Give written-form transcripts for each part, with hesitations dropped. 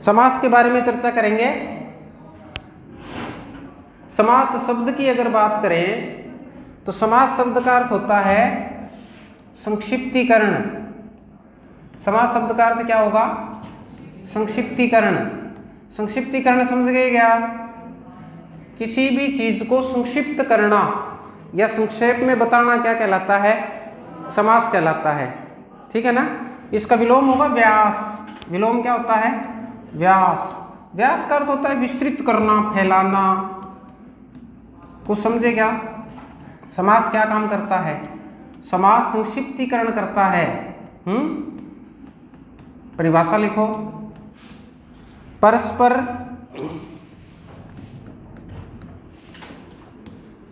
समास के बारे में चर्चा करेंगे। समास शब्द की अगर बात करें तो समास शब्द का अर्थ होता है संक्षिप्तीकरण। समास शब्द का अर्थ क्या होगा? संक्षिप्तीकरण। संक्षिप्तीकरण समझ गए क्या? किसी भी चीज को संक्षिप्त करना या संक्षेप में बताना क्या कहलाता है? समास कहलाता है। ठीक है ना। इसका विलोम होगा व्यास। विलोम क्या होता है? व्यास। व्यास का अर्थ होता है विस्तृत करना, फैलाना। कुछ समझे क्या? समास क्या काम करता है? समास संक्षिप्तीकरण करता है। परिभाषा लिखो। परस्पर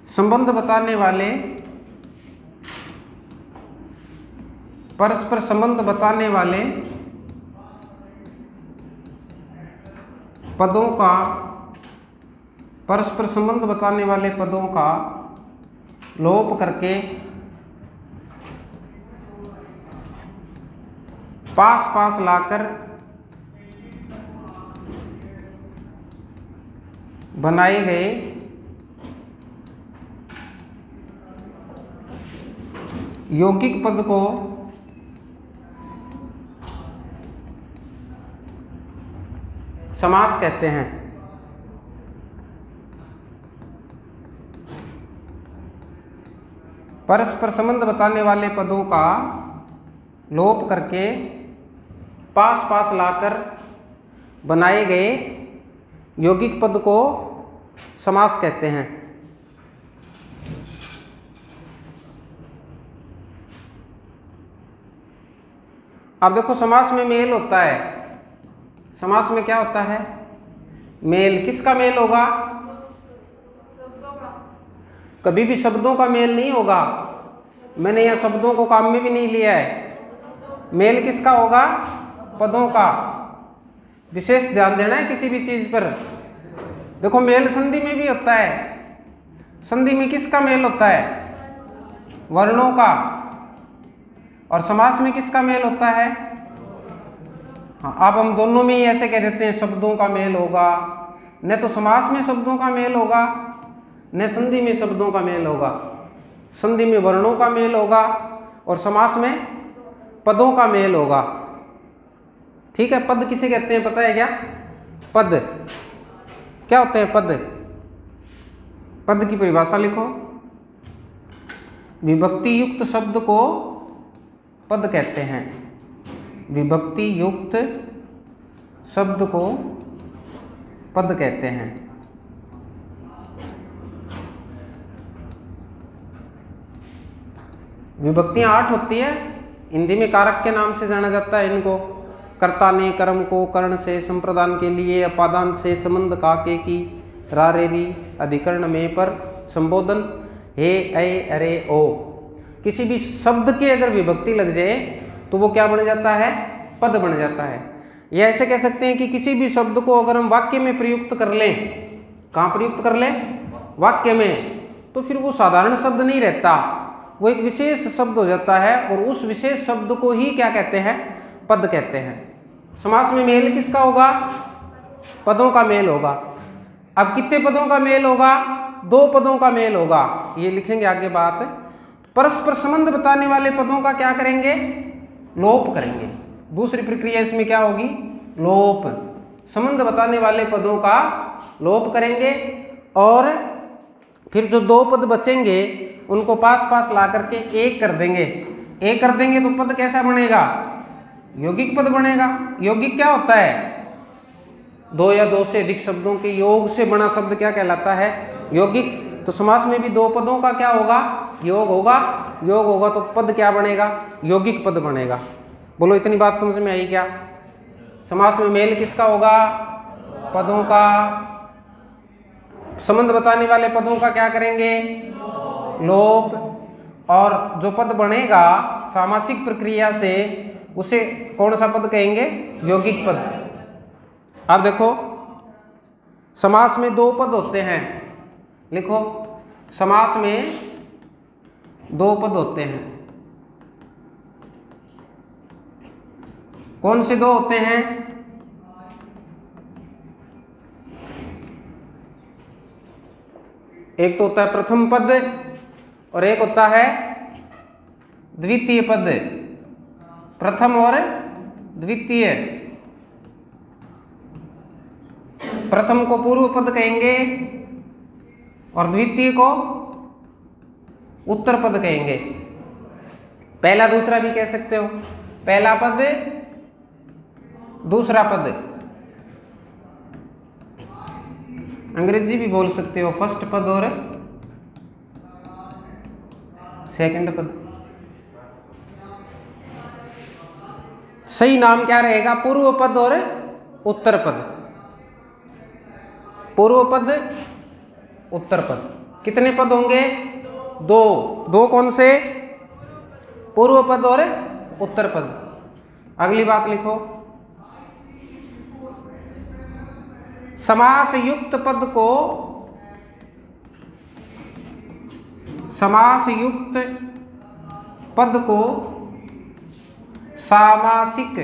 संबंध बताने वाले, परस्पर संबंध बताने वाले पदों का, परस्पर संबंध बताने वाले पदों का लोप करके पास पास लाकर बनाए गए यौगिक पद को समास कहते हैं। परस्पर संबंध बताने वाले पदों का लोप करके पास पास लाकर बनाए गए यौगिक पद को समास कहते हैं। अब देखो समास में मेल होता है। समास में क्या होता है? मेल। किसका मेल होगा? कभी भी शब्दों का मेल नहीं होगा। मैंने यह शब्दों को काम में भी नहीं लिया है। मेल किसका होगा? पदों का। विशेष ध्यान देना है किसी भी चीज पर। देखो मेल संधि में भी होता है। संधि में किसका मेल होता है? वर्णों का। और समास में किसका मेल होता है? हाँ, अब हम दोनों में ही ऐसे कह देते हैं शब्दों का मेल होगा। न तो समास में शब्दों का मेल होगा, न संधि में शब्दों का मेल होगा। संधि में वर्णों का मेल होगा और समास में पदों का मेल होगा। ठीक है। पद किसे कहते हैं पता है क्या? पद क्या होते हैं? पद। पद की परिभाषा लिखो। विभक्ति युक्त शब्द को पद कहते हैं। विभक्ति युक्त शब्द को पद कहते हैं। विभक्तियां 8 होती है। हिंदी में कारक के नाम से जाना जाता है इनको। कर्ता ने कर्म को कर्ण से संप्रदान के लिए, अपादान से संबंध काके की, रारेली अधिकरण में पर संबोधन हे ऐ अरे ओ। किसी भी शब्द की अगर विभक्ति लग जाए तो वो क्या बन जाता है? पद बन जाता है। या ऐसे कह सकते हैं कि किसी भी शब्द को अगर हम वाक्य में प्रयुक्त कर लें, कहाँ प्रयुक्त कर लें? वाक्य में, तो फिर वो साधारण शब्द नहीं रहता, वो एक विशेष शब्द हो जाता है। और उस विशेष शब्द को ही क्या कहते हैं? पद कहते हैं। समास में मेल किसका होगा? पदों का मेल होगा। अब कितने पदों का मेल होगा? 2 पदों का मेल होगा। ये लिखेंगे आगे बात। परस्पर संबंध बताने वाले पदों का क्या करेंगे? लोप करेंगे। दूसरी प्रक्रिया इसमें क्या होगी? लोप। संबंध बताने वाले पदों का लोप करेंगे और फिर जो 2 पद बचेंगे उनको पास पास ला करके एक कर देंगे। एक कर देंगे तो पद कैसा बनेगा? यौगिक पद बनेगा। यौगिक क्या होता है? 2 या 2 से अधिक शब्दों के योग से बना शब्द क्या कहलाता है? यौगिक। तो समास में भी 2 पदों का क्या होगा? योग होगा। योग होगा तो पद क्या बनेगा? यौगिक पद बनेगा। बोलो इतनी बात समझ में आई क्या? समास में मेल किसका होगा? पदों का। संबंध बताने वाले पदों का क्या करेंगे? लोप। और जो पद बनेगा सामासिक प्रक्रिया से उसे कौन सा पद कहेंगे? यौगिक पद। अब देखो समास में 2 पद होते हैं। लिखो समास में 2 पद होते हैं। कौन से 2 होते हैं? एक तो होता है प्रथम पद और एक होता है द्वितीय पद। प्रथम और द्वितीय। प्रथम को पूर्व पद कहेंगे और द्वितीय को उत्तर पद कहेंगे। पहला दूसरा भी कह सकते हो, पहला पद दूसरा पद। अंग्रेजी भी बोल सकते हो, फर्स्ट पद और सेकंड पद। सही नाम क्या रहेगा? पूर्व पद और उत्तर पद। पूर्व पद उत्तर पद। कितने पद होंगे? दो। दो कौन से? पूर्व पद और उत्तर पद। अगली बात लिखो, समास युक्त पद को, समास युक्त पद को सामासिक,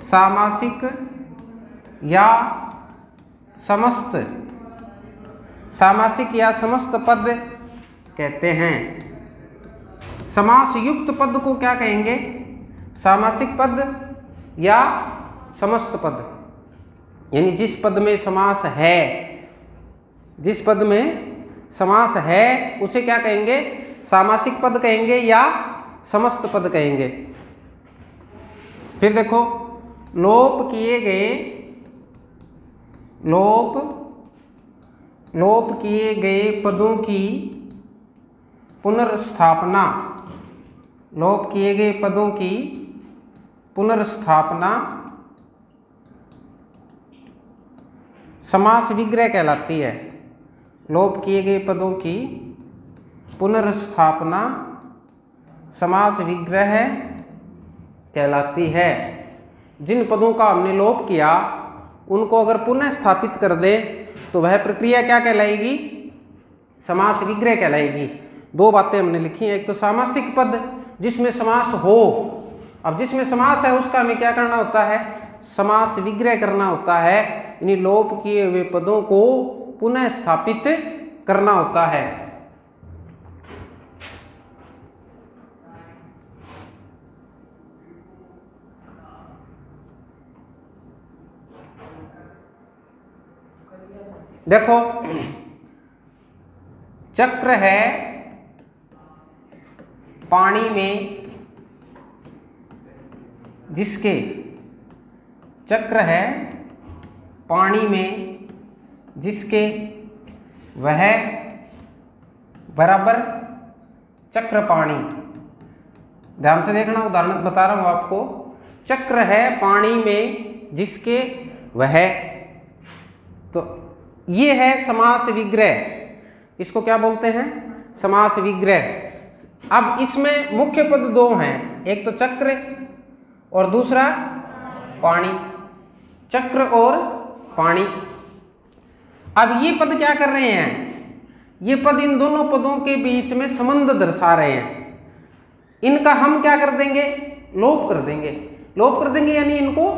सामासिक या समस्त, सामासिक या समस्त पद कहते हैं। समास युक्त पद को क्या कहेंगे? सामासिक पद या समस्त पद। यानी जिस पद में समास है, जिस पद में समास है उसे क्या कहेंगे? सामासिक पद कहेंगे या समस्त पद कहेंगे। फिर देखो, लोप किए गए, लोप किए गए पदों की पुनर्स्थापना, लोप किए गए पदों की पुनर्स्थापना समास विग्रह कहलाती है। लोप किए गए पदों की पुनर्स्थापना समास विग्रह कहलाती है। जिन पदों का हमने लोप किया उनको अगर पुनः स्थापित कर दे तो वह प्रक्रिया क्या कहलाएगी? समास विग्रह कहलाएगी। दो बातें हमने लिखी हैं, एक तो सामासिक पद जिसमें समास हो। अब जिसमें समास है उसका हमें क्या करना होता है? समास विग्रह करना होता है, यानी लोप किए हुए पदों को पुनः स्थापित करना होता है। देखो, चक्र है पानी में जिसके, चक्र है पानी में जिसके वह बराबर चक्र पानी। ध्यान से देखना, उदाहरण बता रहा हूं आपको। चक्र है पानी में जिसके वह, तो ये है समास विग्रह। इसको क्या बोलते हैं? समास विग्रह। अब इसमें मुख्य पद दो हैं, एक तो चक्र और दूसरा पानी। चक्र और पानी। अब ये पद क्या कर रहे हैं? ये पद इन दोनों पदों के बीच में संबंध दर्शा रहे हैं। इनका हम क्या कर देंगे? लोप कर देंगे। लोप कर देंगे यानी इनको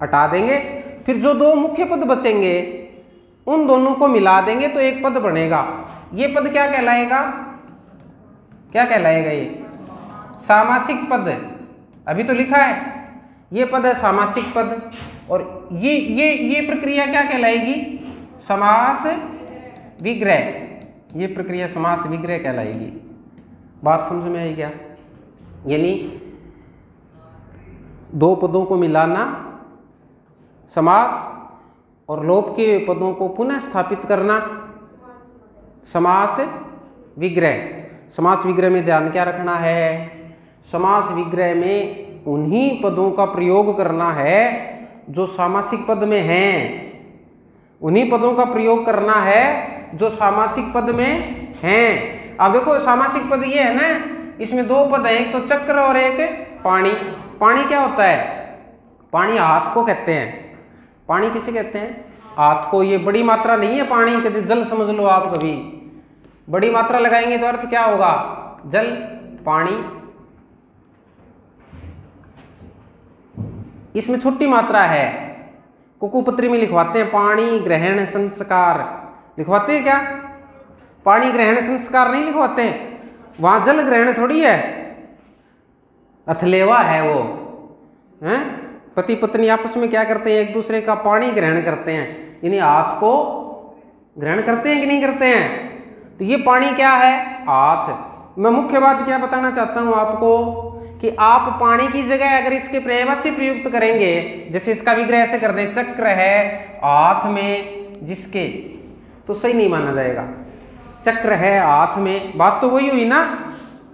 हटा देंगे। फिर जो दो मुख्य पद बचेंगे उन दोनों को मिला देंगे तो एक पद बनेगा। ये पद क्या कहलाएगा? क्या कहलाएगा? ये सामासिक पद। अभी तो लिखा है ये पद है सामासिक पद, और ये प्रक्रिया क्या कहलाएगी? समास विग्रह। ये प्रक्रिया समास विग्रह कहलाएगी। बात समझ में आई क्या? यानी दो पदों को मिलाना समास, और लोप के पदों को पुनः स्थापित करना समास विग्रह। समास विग्रह में ध्यान क्या रखना है? समास विग्रह में उन्हीं पदों का प्रयोग करना है जो सामासिक पद में हैं। उन्हीं पदों का प्रयोग करना है जो सामासिक पद में हैं। अब देखो, सामासिक पद ये है ना, इसमें दो पद है, एक तो चक्र और एक पानी। पानी क्या होता है? पानी हाथ को कहते हैं। पानी किसे कहते हैं? हाथ को। ये बड़ी मात्रा नहीं है पानी, कभी जल समझ लो आप। कभी बड़ी मात्रा लगाएंगे तो अर्थ क्या होगा? जल, पानी। इसमें छोटी मात्रा है, कुकुपत्री में लिखवाते हैं पानी ग्रहण संस्कार, लिखवाते हैं क्या? पानी ग्रहण संस्कार नहीं लिखवाते, वहां जल ग्रहण थोड़ी है, अथलेवा है वो हैं। पति पत्नी आपस में क्या करते हैं, एक दूसरे का पानी ग्रहण करते हैं, यानी हाथ को ग्रहण करते हैं कि नहीं करते हैं। तो ये पानी क्या है, हाथ। मैं मुख्य बात क्या बताना चाहता हूं आपको कि आप पानी की जगह अगर इसके पर्यायवाची प्रयुक्त करेंगे, जैसे इसका विग्रह ऐसे कर दें, चक्र है हाथ में जिसके, तो सही नहीं माना जाएगा। चक्र है हाथ में, बात तो वही हुई ना,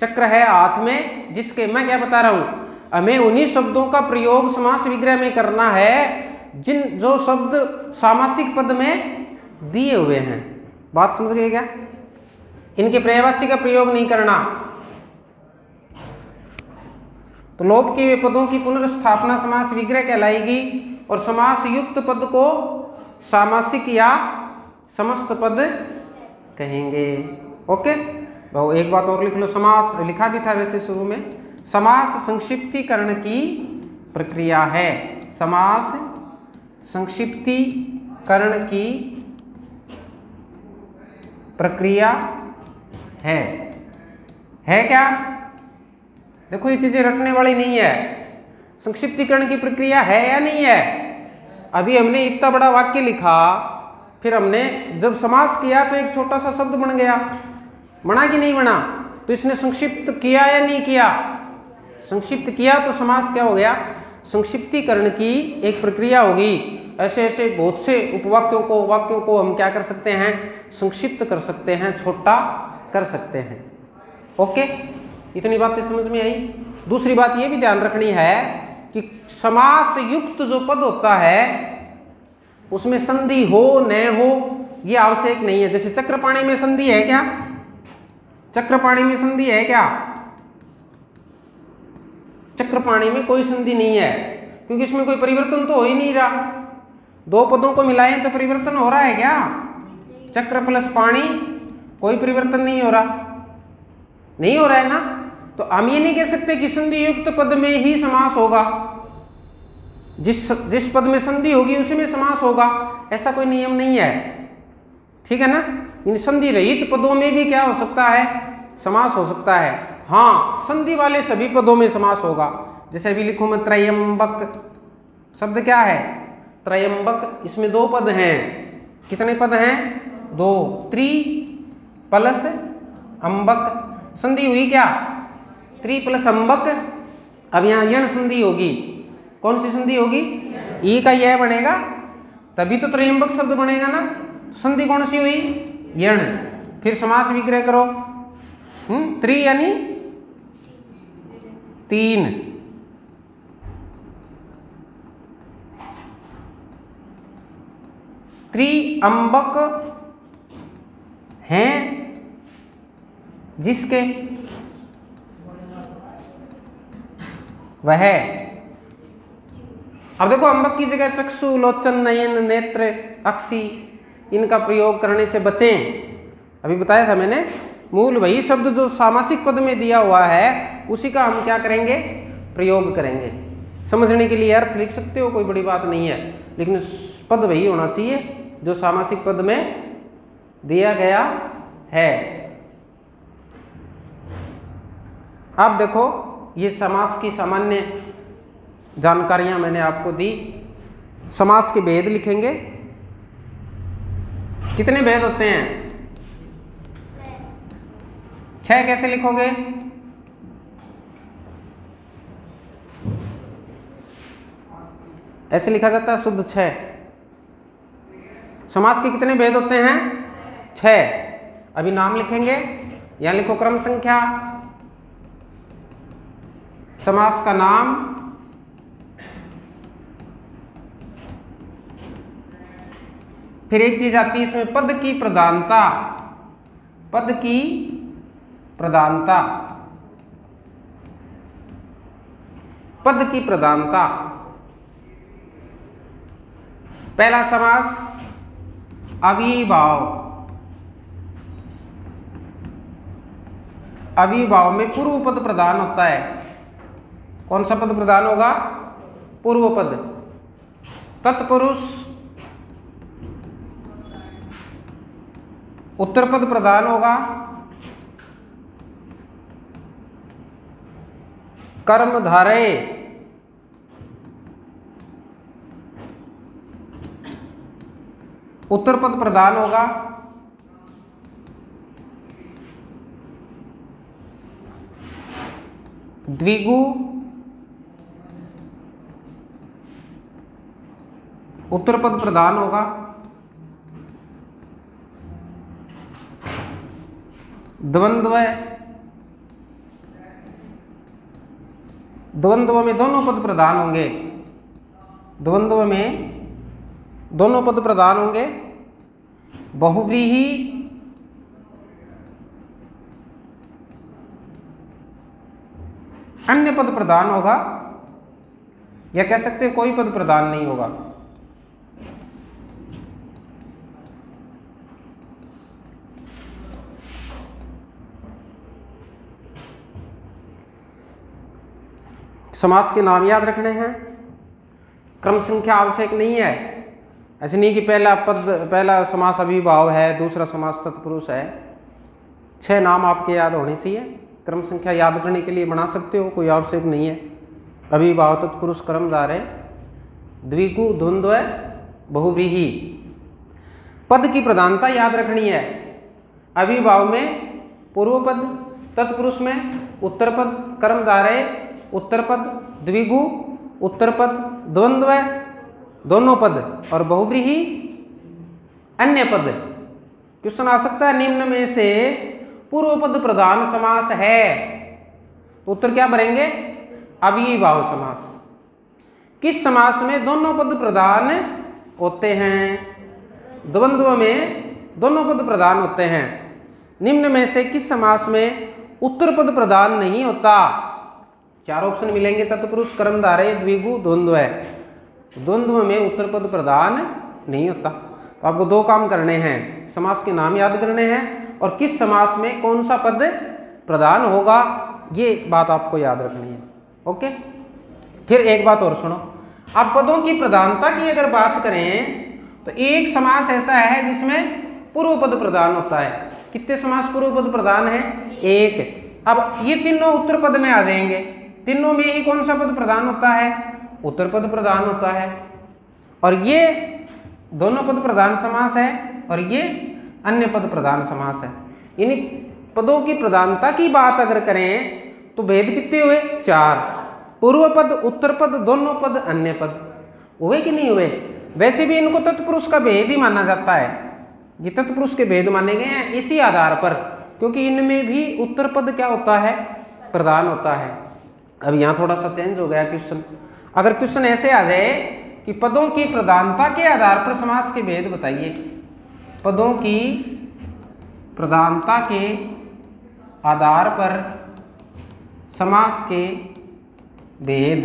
चक्र है हाथ में जिसके। मैं क्या बता रहा हूं, हमें उन्हीं शब्दों का प्रयोग समास विग्रह में करना है जो शब्द सामासिक पद में दिए हुए हैं। बात समझ गए क्या, इनके पर्यायवाची का प्रयोग नहीं करना। तो लोप किए हुए पदों की पुनर्स्थापना समास विग्रह कहलाएगी, और समास युक्त पद को सामासिक या समस्त पद कहेंगे। ओके, एक बात और लिख लो, समास लिखा भी था वैसे शुरू में, समास संक्षिप्तीकरण की प्रक्रिया है। समास संक्षिप्तीकरण की प्रक्रिया है क्या। देखो ये चीजें रटने वाली नहीं है, संक्षिप्तीकरण की प्रक्रिया है या नहीं है। अभी हमने इतना बड़ा वाक्य लिखा, फिर हमने जब समास किया तो एक छोटा सा शब्द बन गया, बना कि नहीं बना। तो इसने संक्षिप्त किया या नहीं किया, संक्षिप्त किया तो समास क्या हो गया, संक्षिप्तीकरण की एक प्रक्रिया होगी। ऐसे ऐसे बहुत से उपवाक्यों को, वाक्यों को हम क्या कर सकते हैं, संक्षिप्त कर सकते हैं, छोटा कर सकते हैं। ओके, इतनी बातें समझ में आई। दूसरी बात ये भी ध्यान रखनी है कि समास युक्त जो पद होता है उसमें संधि हो न हो ये आवश्यक नहीं है। जैसे चक्रपाणी में संधि है क्या, चक्रपाणी में संधि है क्या, चक्रपाणी में कोई संधि नहीं है, क्योंकि इसमें कोई परिवर्तन तो हो ही नहीं रहा। दो पदों को मिलाएं तो परिवर्तन हो रहा है क्या, चक्र प्लस पानी, कोई परिवर्तन नहीं हो रहा, नहीं हो रहा है ना। तो हम ये नहीं कह सकते कि संधि युक्त पद में ही समास होगा, जिस पद में संधि होगी उसी में समास होगा, ऐसा कोई नियम नहीं है। ठीक है ना, इन संधि रहित पदों में भी क्या हो सकता है, समास हो सकता है। हाँ, संधि वाले सभी पदों में समास होगा। जैसे अभी लिखूं मैं, त्रयंबक शब्द क्या है, त्रयंबक, इसमें दो पद हैं। कितने पद हैं, दो, त्रि प्लस अंबक, संधि हुई क्या, त्रि प्लस अंबक। अब यहाँ यण संधि होगी, कौन सी संधि होगी, ई का यह बनेगा तभी तो त्रयंबक शब्द बनेगा ना। संधि कौन सी हुई, यण। फिर समास विग्रह करो, त्रि यानी तीन, त्रिअंबक हैं जिसके, वह। अब देखो, अंबक की जगह चक्षु, लोचन, नयन, नेत्र, अक्षी, इनका प्रयोग करने से बचें। अभी बताया था मैंने, मूल वही शब्द जो सामासिक पद में दिया हुआ है उसी का हम क्या करेंगे, प्रयोग करेंगे। समझने के लिए अर्थ लिख सकते हो, कोई बड़ी बात नहीं है, लेकिन पद वही होना चाहिए जो सामासिक पद में दिया गया है। अब देखो, ये समास की सामान्य जानकारियां मैंने आपको दी। समास के भेद लिखेंगे। कितने भेद होते हैं, 6। कैसे लिखोगे, ऐसे लिखा जाता है शुद्ध 6। समास के कितने भेद होते हैं, 6। अभी नाम लिखेंगे, यहां लिखो क्रम संख्या, समास का नाम, फिर एक चीज आती है इसमें, पद की प्रधानता, पद की प्रधानता, पद की प्रधानता। पहला समास अविभाव, अविभाव में पूर्व पद प्रधान होता है। कौन सा पद प्रधान होगा, पूर्व पद। तत्पुरुष उत्तर पद प्रधान होगा कर्मधारय, उत्तर पद प्रधान होगा द्विगु, उत्तर पद प्रधान होगा द्वंद्व, द्वंद्व में दोनों पद प्रधान होंगे, द्वंद्व में दोनों पद प्रधान होंगे बहुव्रीहि, अन्य पद प्रधान होगा, या कह सकते हैं कोई पद प्रधान नहीं होगा। समास के नाम याद रखने हैं, क्रम संख्या आवश्यक नहीं है। ऐसे नहीं कि पहला समास अभिभाव है, दूसरा समास तत्पुरुष है। 6 नाम आपके याद होने चाहिए। क्रम संख्या याद करने के लिए बना सकते हो, कोई आवश्यक नहीं है। अभिभाव, तत्पुरुष, कर्मधारय, द्विगु, द्वंद्व, बहुव्रीहि। पद की प्रधानता याद रखनी है। अभिभाव में पूर्व पद, तत्पुरुष में उत्तर पद, कर्मधारय उत्तर पद, द्विगु उत्तर पद, द्वंद्व दोनों पद, और बहुव्रीहि अन्य पद। क्वेश्चन आ सकता है निम्न में से पूर्व पद प्रधान समास है, तो उत्तर क्या भरेंगे? अव्ययीभाव समास। किस समास में दोनों पद प्रधान होते हैं? द्वंद्व में दोनों पद प्रधान होते हैं। निम्न में से किस समास में उत्तर पद प्रधान नहीं होता? 4 ऑप्शन मिलेंगे, तत्पुरुष, कर्मधारय, द्विगु, द्वंद्व है। द्वंद्व में उत्तर पद प्रधान नहीं होता। तो आपको 2 काम करने हैं, समास के नाम याद करने हैं और किस समास में कौन सा पद प्रधान होगा, ये बात आपको याद रखनी है। ओके, फिर एक बात और सुनो। अब पदों की प्रधानता की अगर बात करें तो एक समास ऐसा है जिसमें पूर्व पद प्रधान होता है। कितने समास पूर्व पद प्रधान है? 1। अब ये तीनों उत्तर पद में आ जाएंगे। तीनों में ही कौन सा पद प्रधान होता है? उत्तर पद प्रधान होता है। और ये दोनों पद प्रधान समास है और ये अन्य पद प्रधान समास है। यानी पदों की प्रधानता की बात अगर करें तो भेद कितने हुए? 4। पूर्व पद, उत्तर पद, दोनों पद, अन्य पद। हुए कि नहीं हुए? वैसे भी इनको तत्पुरुष का भेद ही माना जाता है। ये तत्पुरुष के भेद माने गए हैं इसी आधार पर, क्योंकि इनमें भी उत्तर पद क्या होता है? प्रधान होता है। अब यहाँ थोड़ा सा चेंज हो गया क्वेश्चन। अगर क्वेश्चन ऐसे आ जाए कि पदों की प्रधानता के आधार पर समास के भेद बताइए, पदों की प्रधानता के आधार पर समास के भेद,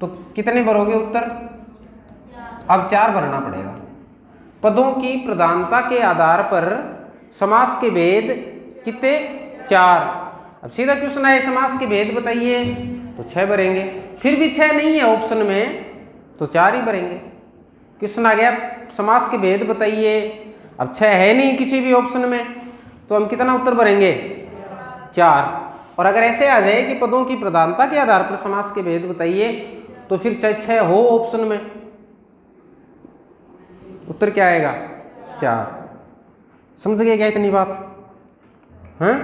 तो कितने भरोगे उत्तर? अब 4 भरना पड़ेगा। पदों की प्रधानता के आधार पर समास के भेद कितने? 4। अब सीधा क्वेश्चन आए समास के भेद बताइए तो 6 भरेंगे। फिर भी 6 नहीं है ऑप्शन में तो 4 ही भरेंगे। क्वेश्चन आ गया समास के भेद बताइए, अब 6 है नहीं किसी भी ऑप्शन में तो हम कितना उत्तर भरेंगे? 4। और अगर ऐसे आ जाए कि पदों की प्रधानता के आधार पर समास के भेद बताइए तो फिर चाहे 6 हो ऑप्शन में, उत्तर क्या आएगा? 4। समझ गए क्या इतनी बात? हैं?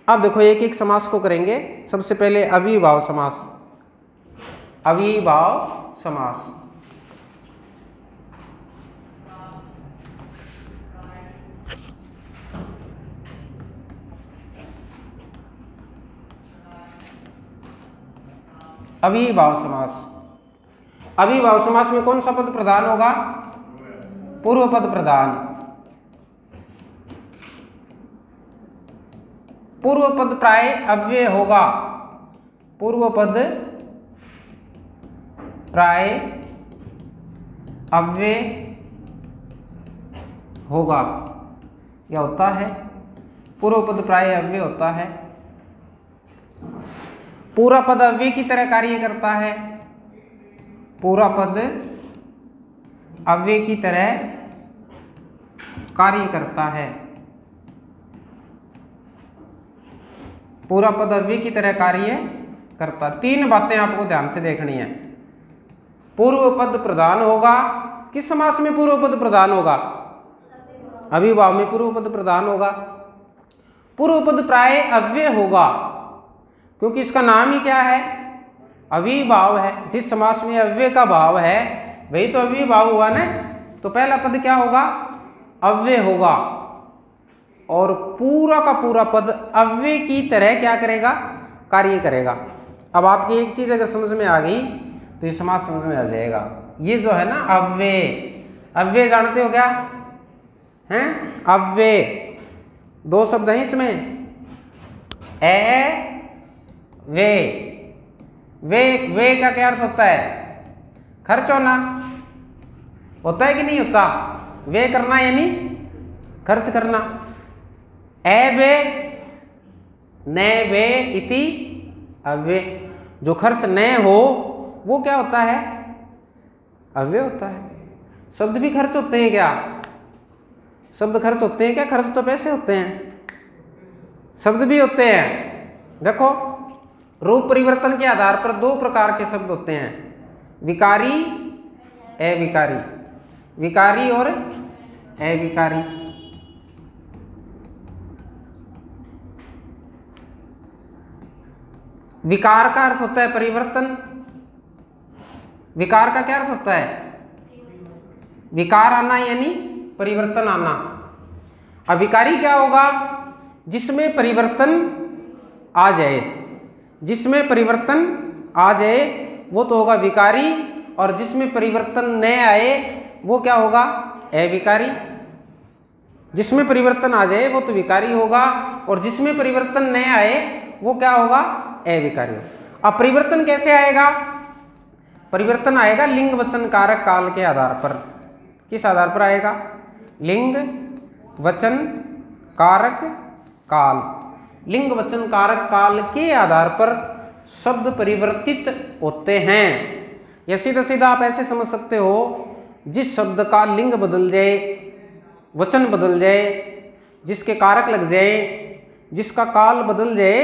अब देखो एक एक समास को करेंगे। सबसे पहले अव्ययीभाव समास। अव्ययीभाव समास। अव्ययीभाव समास। अव्ययीभाव समास में कौन सा पद प्रधान होगा? पूर्व पद प्रधान। पूर्व पद प्राय अव्यय होगा। पूर्व पद प्राय अव्यय होगा। क्या होता है? पूर्व पद प्राय अव्यय होता है। पूरा पद अव्यय की तरह कार्य करता है। पूरा पद अव्यय की तरह कार्य करता है। पूरा पद अव्यय की तरह कार्य करता। तीन बातें आपको ध्यान से देखनी है। पूर्व पद प्रधान होगा। किस समास में पूर्व पद प्रधान होगा? अभिभाव में पूर्व पद प्रधान होगा। पूर्व पद प्राय अव्यय होगा, क्योंकि इसका नाम ही क्या है? अभिभाव है। जिस समास में अव्यय का भाव है वही तो अभिभाव हुआ ना। तो पहला पद क्या होगा? अव्यय होगा, और पूरा का पूरा पद अव्यय की तरह क्या करेगा? कार्य करेगा। अब आपकी एक चीज अगर समझ में आ गई तो ये समास समझ में आ जाएगा। ये जो है ना अव्यय, अव्यय जानते हो क्या हैं? अव्यय दो शब्द हैं इसमें, वे। वे का क्या अर्थ होता है? खर्च होना। होता है कि नहीं होता? वे करना यानी खर्च करना। वे न वे इति अव्यय। जो खर्च न हो वो क्या होता है? अव्यय होता है। शब्द भी खर्च होते हैं क्या? शब्द खर्च होते हैं क्या? खर्च तो पैसे होते हैं, शब्द भी होते हैं। देखो, रूप परिवर्तन के आधार पर दो प्रकार के शब्द होते हैं, विकारी, अविकारी। विकारी और अविकारी। विकार का अर्थ होता है परिवर्तन। विकार का क्या अर्थ होता है? विकार आना यानी परिवर्तन आना। अविकारी क्या होगा? जिसमें परिवर्तन आ जाए। जिसमें परिवर्तन आ जाए वो तो होगा विकारी, और जिसमें परिवर्तन न आए वो क्या होगा? अविकारी। जिसमें परिवर्तन आ जाए वो तो विकारी होगा, और जिसमें परिवर्तन न आए वो क्या होगा? अविकारी। अब परिवर्तन कैसे आएगा? परिवर्तन आएगा लिंग वचन कारक काल के आधार पर। किस आधार पर आएगा? लिंग वचन कारक काल। लिंग वचन कारक काल के आधार पर शब्द परिवर्तित होते हैं। या सीधा सीधा आप ऐसे समझ सकते हो, जिस शब्द का लिंग बदल जाए, वचन बदल जाए, जिसके कारक लग जाए, जिसका काल बदल जाए,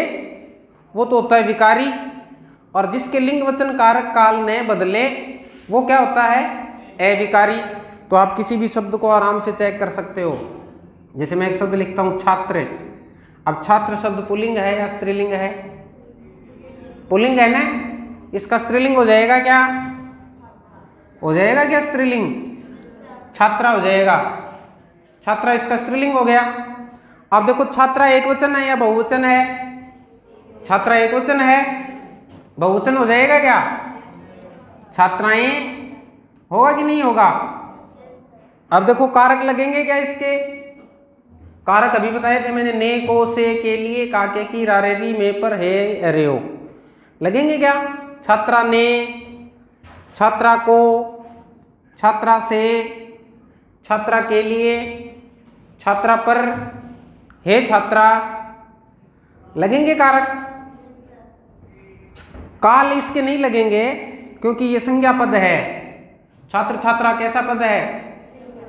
वो तो होता है विकारी। और जिसके लिंग वचन कारक काल न बदले वो क्या होता है? अविकारी। तो आप किसी भी शब्द को आराम से चेक कर सकते हो। जैसे मैं एक शब्द लिखता हूं छात्र। अब छात्र शब्द पुल्लिंग है या स्त्रीलिंग है? पुल्लिंग है ना। इसका स्त्रीलिंग हो जाएगा क्या? हो जाएगा क्या स्त्रीलिंग? छात्रा हो जाएगा। छात्रा इसका स्त्रीलिंग हो गया। अब देखो, छात्रा एक वचन है या बहुवचन है? छात्रा एक वचन है, बहुवचन हो जाएगा क्या? छात्राएं होगा कि नहीं होगा? अब देखो, कारक लगेंगे क्या इसके? कारक अभी बताए थे मैंने, ने, को, से, के लिए, काके की, रारेरी, में पर, है, अरे हो। लगेंगे क्या? छात्रा ने, छात्रा को, छात्रा से, छात्रा के लिए, छात्रा पर, है छात्रा। लगेंगे कारक। काल इसके नहीं लगेंगे, क्योंकि ये संज्ञा पद है। छात्र छात्रा कैसा पद है?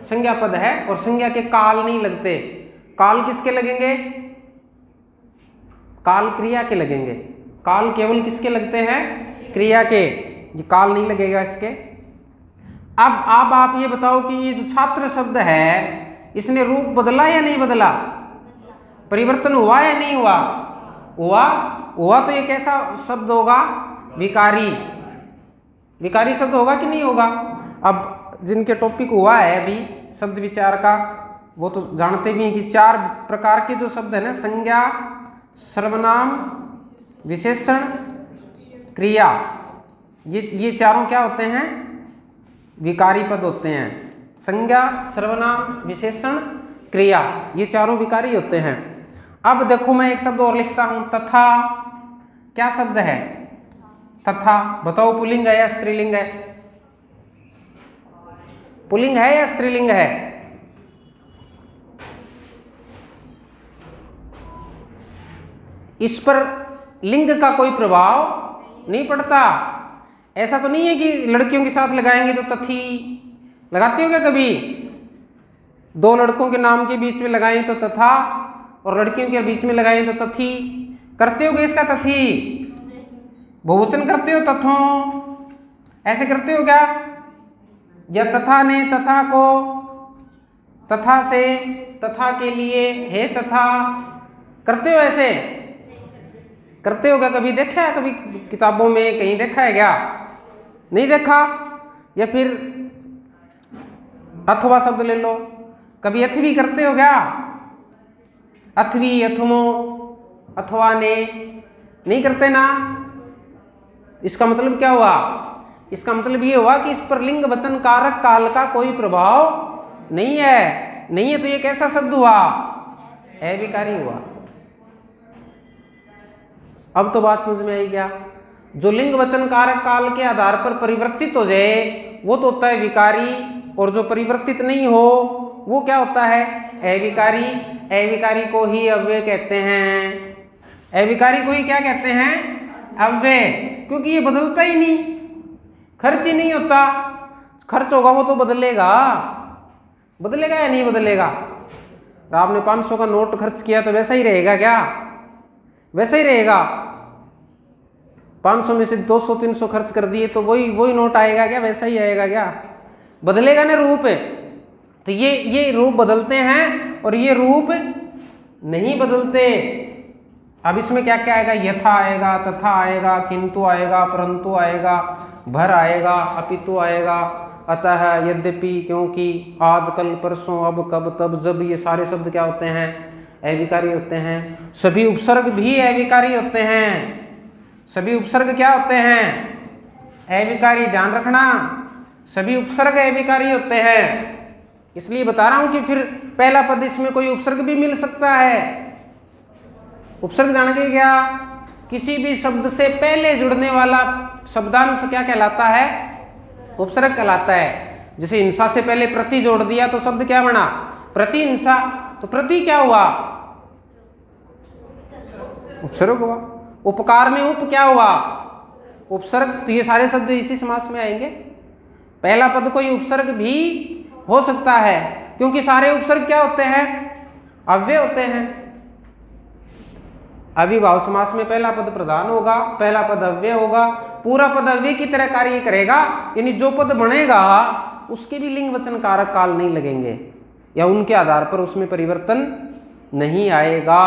संज्ञा पद है, और संज्ञा के काल नहीं लगते। काल किसके लगेंगे? काल क्रिया के लगेंगे। काल केवल किसके लगते हैं? क्रिया के। ये काल नहीं लगेगा इसके। अब आप ये बताओ कि ये जो छात्र शब्द है, इसने रूप बदला या नहीं बदला? परिवर्तन हुआ या नहीं हुआ? हुआ। तो ये कैसा शब्द होगा? विकारी। विकारी शब्द होगा कि नहीं होगा? अब जिनके टॉपिक हुआ है अभी शब्द विचार का, वो तो जानते भी हैं कि चार प्रकार के जो शब्द है ना, संज्ञा, सर्वनाम, विशेषण, क्रिया, ये चारों क्या होते हैं? विकारी पद होते हैं। संज्ञा, सर्वनाम, विशेषण, क्रिया, ये चारों विकारी होते हैं। अब देखो, मैं एक शब्द और लिखता हूं, तथा। क्या शब्द है? तथा। बताओ, पुल्लिंग है या स्त्रीलिंग है? पुल्लिंग है या स्त्रीलिंग है? इस पर लिंग का कोई प्रभाव नहीं पड़ता। ऐसा तो नहीं है कि लड़कियों के साथ लगाएंगे तो तथी। लगाते हो क्या कभी? दो लड़कों के नाम के बीच में लगाएं तो तथा, और लड़कियों के बीच में लगाएं तो तथी। करते हो इसका तथी, बहुवचन करते हो तथों, ऐसे करते हो क्या? या तथा ने तथा को, तथा से, तथा के लिए, हे तथा, करते हो ऐसे? करते हो क्या? कभी देखा है? कभी किताबों में कहीं देखा है क्या? नहीं देखा? या फिर अथवा शब्द ले लो, कभी अथवी करते हो क्या? अथवी, अथमो, अथवा ने, नहीं करते ना। इसका मतलब क्या हुआ? इसका मतलब ये हुआ कि इस पर लिंग वचन कारक काल का कोई प्रभाव नहीं है। नहीं है तो ये कैसा शब्द हुआ? अविकारी हुआ। अब तो बात समझ में आई क्या? जो लिंग वचन कारक काल के आधार पर परिवर्तित हो जाए वो तो होता है विकारी, और जो परिवर्तित नहीं हो वो क्या होता है? अविकारी। अविकारी को ही अव्यय कहते हैं। अविकारी को ही क्या कहते हैं? अव्यय। क्योंकि ये बदलता ही नहीं, खर्च ही नहीं होता। खर्च होगा वो तो बदलेगा, बदलेगा या नहीं बदलेगा? आपने 500 का नोट खर्च किया तो वैसा ही रहेगा क्या? वैसा ही रहेगा। 500 में से 200-300 खर्च कर दिए तो वही नोट आएगा क्या? वैसा ही आएगा क्या? बदलेगा ना रूप। तो ये रूप बदलते हैं और ये रूप नहीं बदलते। अब इसमें क्या क्या आएगा? यथा आएगा, तथा आएगा, किंतु आएगा, परंतु आएगा, भर आएगा, अपितु आएगा, अतः, यद्यपि, क्योंकि, आज, कल, परसों, अब, कब, तब, जब, ये सारे शब्द क्या होते हैं? अविकारी होते हैं। सभी उपसर्ग भी अविकारी होते हैं। सभी उपसर्ग क्या होते हैं? अविकारी। ध्यान रखना, सभी उपसर्ग अविकारी होते हैं। इसलिए बता रहा हूं कि फिर पहला पद इसमें कोई उपसर्ग भी मिल सकता है। उपसर्ग जानेंगे क्या? किसी भी शब्द से पहले जुड़ने वाला शब्दांश क्या कहलाता है? उपसर्ग कहलाता है। जैसे इंसा से पहले प्रति जोड़ दिया तो शब्द क्या बना? प्रति इंसा। तो प्रति क्या हुआ? उपसर्ग हुआ। उपकार में उप क्या हुआ? उपसर्ग। तो ये सारे शब्द इसी समास में आएंगे। पहला पद कोई उपसर्ग भी हो सकता है, क्योंकि सारे उपसर्ग क्या होते हैं? अव्यय होते हैं। अविभाव समास में पहला पद प्रधान होगा, पहला पद अव्यय होगा, पूरा पद अव्यय की तरह कार्य करेगा। यानी जो पद बनेगा उसके भी लिंग वचन कारक काल नहीं लगेंगे, या उनके आधार पर उसमें परिवर्तन नहीं आएगा।